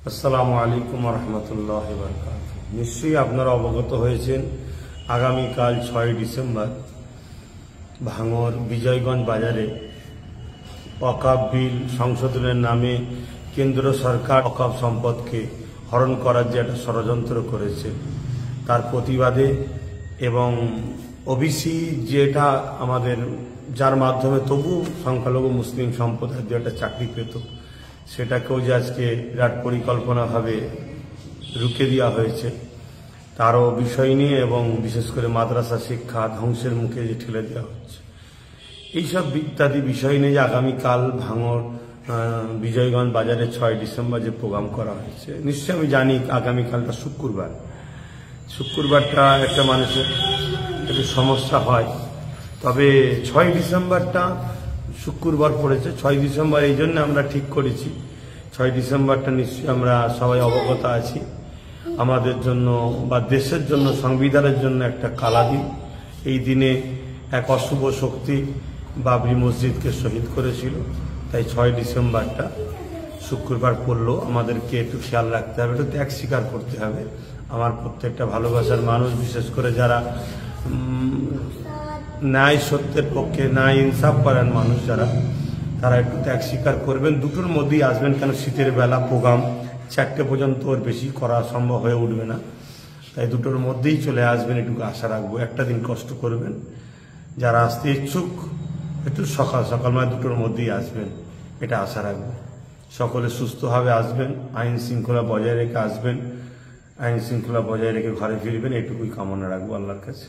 আসসালামু আলাইকুম রহমতুল্লাহ বারকাতুহু। নিশ্চয়ই আপনারা অবগত হয়েছেন, আগামীকাল ৬ ডিসেম্বর ভাঙড় বিজয়গঞ্জ বাজারে ওয়াকফ বিল সংশোধনের নামে কেন্দ্র সরকার ওয়াকফ সম্পদকে হরণ করার যে একটা ষড়যন্ত্র করেছে, তার প্রতিবাদে এবং ওবিসি যেটা আমাদের যার মাধ্যমে তবু সংখ্যালঘু মুসলিম সম্প্রদায়ের যে একটা চাকরি পেত, সেটাকেও যে আজকে বিরাট পরিকল্পনাভাবে রুখে দেওয়া হয়েছে, তারও বিষয় নিয়ে এবং বিশেষ করে মাদ্রাসা শিক্ষা ধ্বংসের মুখে যে ঠেলে দেওয়া হচ্ছে, এইসব ইত্যাদি বিষয় নিয়ে যে আগামীকাল ভাঙড় বিজয়গঞ্জ বাজারে ৬ ডিসেম্বর যে প্রোগ্রাম করা হয়েছে, নিশ্চয়ই আমি জানি আগামীকালটা শুক্রবারটা একটা মানুষের একটু সমস্যা হয়, তবে ৬ ডিসেম্বরটা শুক্রবার পড়েছে। ৬ ডিসেম্বর এই জন্য আমরা ঠিক করেছি, ৬ ডিসেম্বরটা নিশ্চয়ই আমরা সবাই অবগত আছি, আমাদের জন্য বা দেশের জন্য সংবিধানের জন্য একটা কালা দিন। এই দিনে এক অশুভ শক্তি বাবরি মসজিদকে শহীদ করেছিল, তাই ৬ ডিসেম্বরটা শুক্রবার পড়লেও আমাদেরকে একটু খেয়াল রাখতে হবে, একটু ত্যাগ স্বীকার করতে হবে। আমার প্রত্যেকটা ভালোবাসার মানুষ, বিশেষ করে যারা ন্যায় সত্যের পক্ষে ন্যায় ইনসাফ করার মানুষ যারা, তারা একটু ত্যাগ স্বীকার করবেন, দুটোর মধ্যেই আসবেন। কেন শীতের বেলা প্রোগ্রাম ৪টে পর্যন্ত ওর বেশি করা সম্ভব হয়ে উঠবে না, তাই দুটোর মধ্যেই চলে আসবেন, একটু আশা রাখবো। একটা দিন কষ্ট করবেন, যারা আসতে ইচ্ছুক একটু সকাল সকাল মানে দুটোর মধ্যেই আসবেন, এটা আশা রাখবো। সকলে সুস্থভাবে আসবেন, আইন শৃঙ্খলা বজায় রেখে আসবেন, আইন শৃঙ্খলা বজায় রেখে ঘরে ফিরবেন, এটুকুই কামনা রাখবো আল্লাহর কাছে।